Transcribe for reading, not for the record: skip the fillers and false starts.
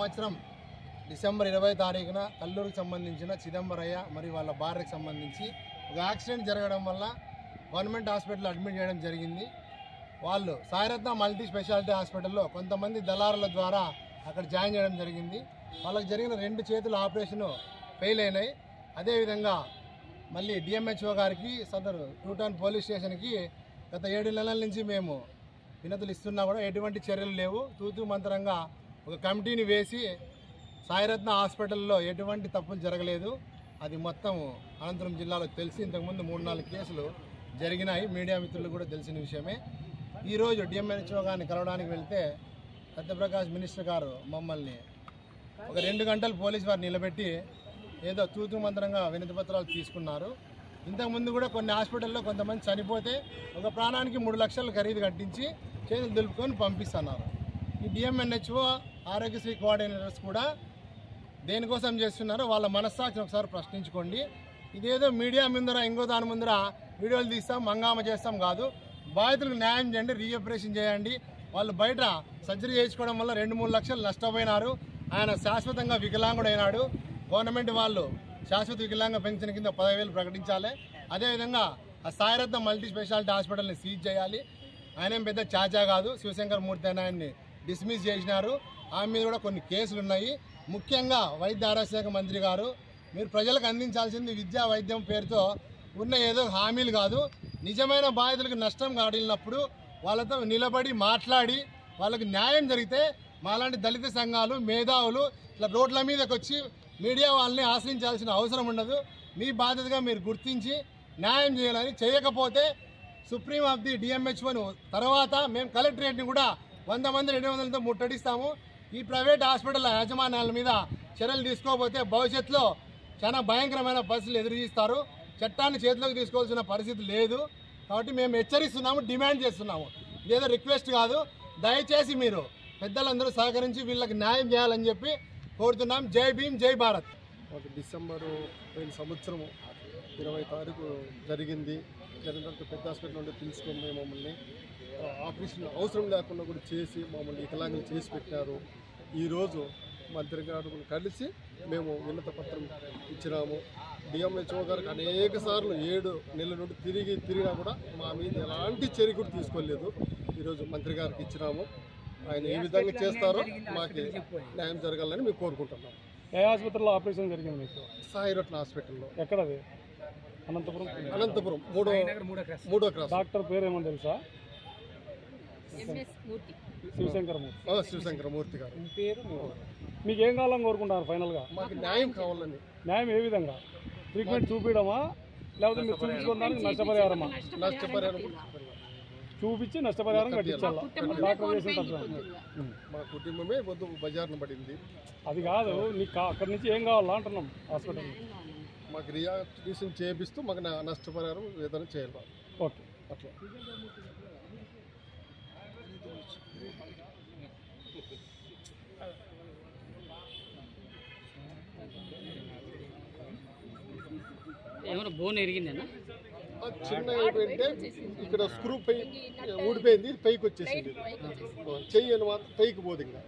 సంవత్సరం డిసెంబర్ 20 తారీఖున కల్లూరుకు సంబంధించిన చిదంబరయ్య మరియు వాళ్ళ భార్యకు సంబంధించి ఒక యాక్సిడెంట్ జరగడం వల్ల గవర్నమెంట్ హాస్పిటల్ అడ్మిట్ చేయడం జరిగింది. వాళ్ళు సాయిరత్న మల్టీ స్పెషాలిటీ హాస్పిటల్లో కొంతమంది దళారుల ద్వారా అక్కడ జాయిన్ చేయడం జరిగింది. వాళ్ళకి జరిగిన 2 చేతుల ఆపరేషన్ ఫెయిల్ అయినాయి. అదేవిధంగా మళ్ళీ డిఎంహెచ్ఓ గారికి సదరు 2 టౌన్ పోలీస్ స్టేషన్కి గత 7 నెలల నుంచి మేము వినతులు ఇస్తున్నా కూడా ఎటువంటి చర్యలు లేవు. తూతూ మంత్రంగా ఒక కమిటీని వేసి సాయిరత్న హాస్పిటల్లో ఎటువంటి తప్పులు జరగలేదు. అది మొత్తం అనంతపురం జిల్లాలో తెలిసి ఇంతకుముందు 3-4 కేసులు జరిగినాయి. మీడియా మిత్రులు కూడా తెలిసిన విషయమే. ఈరోజు డిఎంహెచ్ఓ గారిని కలవడానికి వెళ్తే సత్యప్రకాష్ మినిస్టర్ గారు మమ్మల్ని ఒక 2 గంటలు పోలీసు వారు నిలబెట్టి ఏదో తూతూ మంత్రంగా వినతి పత్రాలు తీసుకున్నారు. ఇంతకుముందు కూడా కొన్ని హాస్పిటల్లో కొంతమంది చనిపోతే ఒక ప్రాణానికి 3 లక్షలు ఖరీదు కట్టించి చేతులు దులుపుకొని పంపిస్తున్నారు. ఈ డిఎంఎన్హెచ్ఓ ఆరోగ్యశ్రీ కోఆర్డినేటర్స్ కూడా దేనికోసం చేస్తున్నారో వాళ్ళ మనస్సాక్షిని ఒకసారి ప్రశ్నించుకోండి. ఇదేదో మీడియా ముందర ఇంకో దాని ముందర వీడియోలు తీస్తాం హంగామా చేస్తాం కాదు. బాధితులకు న్యాయం చేయండి, రీఆపరేషన్ చేయండి. వాళ్ళు బయట సర్జరీ చేయించుకోవడం వల్ల 2-3 లక్షలు నష్టపోయినారు. ఆయన శాశ్వతంగా వికలాంగుడైనాడు. గవర్నమెంట్ వాళ్ళు శాశ్వత వికలాంగ పెన్షన్ కింద 10,000 ప్రకటించాలి. అదేవిధంగా ఆ సాయిరత్న మల్టీ స్పెషాలిటీ హాస్పిటల్ని సీజ్ చేయాలి. ఆయన పెద్ద చాచా కాదు, శివశంకర్ మూర్తి అని ఆయన్ని డిస్మిస్ చేసినారు. ఆమె మీద కూడా కొన్ని కేసులు ఉన్నాయి. ముఖ్యంగా వైద్య ఆరోగ్య శాఖ మంత్రి గారు మీరు ప్రజలకు అందించాల్సింది విద్యా వైద్యం పేరుతో ఉన్న ఏదో హామీలు కాదు. నిజమైన బాధితులకు నష్టం కాడినప్పుడు వాళ్ళతో నిలబడి మాట్లాడి వాళ్ళకి న్యాయం జరిగితే మాలాంటి దళిత సంఘాలు మేధావులు ఇట్లా రోడ్ల మీదకి వచ్చి మీడియా వాళ్ళని ఆశ్రయించాల్సిన అవసరం ఉండదు. మీ బాధ్యతగా మీరు గుర్తించి న్యాయం చేయాలని, చేయకపోతే సుప్రీం ఆఫ్ ది డిఎంహెచ్ఓను తర్వాత మేము కలెక్టరేట్ని కూడా 100 మంది 200తో ముట్టడిస్తాము. ఈ ప్రైవేట్ హాస్పిటల్ యాజమాన్యాల మీద చర్యలు తీసుకోకపోతే భవిష్యత్తులో చాలా భయంకరమైన పరిస్థితులు ఎదురుస్తారు. చట్టాన్ని చేతిలోకి తీసుకోవాల్సిన పరిస్థితి లేదు. కాబట్టి మేము హెచ్చరిస్తున్నాము, డిమాండ్ చేస్తున్నాము. ఇదేదో రిక్వెస్ట్ కాదు. దయచేసి మీరు పెద్దలందరూ సహకరించి వీళ్ళకి న్యాయం చేయాలని చెప్పి కోరుతున్నాం. జై భీమ్, జై భారత్. మాకు డిసెంబరు పోయిన సంవత్సరం 20 తారీఖు జరిగిన తర్వాత పెద్ద హాస్పిటల్ నుండి పిలుచుకొని మమ్మల్ని ఆపరేషన్ అవసరం లేకుండా కూడా చేసి మమ్మల్ని వికలాంగులు చేసి పెట్టారు. ఈరోజు మంత్రి గారు కలిసి మేము వినతి పత్రం ఇచ్చినాము. డిఎంహెచ్ఓ గారికి అనేక సార్లు 7 నెలల నుండి తిరిగినా కూడా మా మీద ఎలాంటి చర్య కూడా తీసుకోలేదు. ఈరోజు మంత్రి గారికి ఇచ్చినాము. ఆయన ఏ విధంగా చేస్తారో మాకు న్యాయం జరగాలని మేము కోరుకుంటున్నాం. ఏ ఆసుపత్రిలో ఆపరేషన్ జరిగింది మీకు? సాయిరత్న హాస్పిటల్లో. ఎక్కడది? అనంతపురం. మూడో క్రాస్. డాక్టర్ పేరు ఏమో తెలుసా? శివశంకర మూర్తి గారు. మీకు ఏం కావాలని కోరుకుంటారు ఫైనల్గా? మాకు న్యాయం కావాలని. న్యాయం ఏ విధంగా? ట్రీట్మెంట్ చూపించడమా లేకపోతే మీరు చూపించుకోవడానికి నష్టపరిహారమా? నష్టపరిహారం చూపించి నష్టపరిహారం కట్టించాలి. డాక్టర్ చేసిన తప్ప మా కుటుంబమే వద్దు బజార్ను పడింది. అది కాదు, నీకు అక్కడి నుంచి ఏం కావాలా అంటున్నాం. హాస్పిటల్ మాకు రియాక్టివేషన్ చేపిస్తూ మాకు నష్టపరిహారం ఏదైనా చేయాలి. ఓకే, అట్లా. ఏమైనా బోన్ ఎరిగిందేనా? చిన్న ఏంటంటే ఇక్కడ స్క్రూ ఊడిపోయింది, పైకి వచ్చేసింది. చెయ్యి అని మాత్రం పైకి పోదు. ఇంకా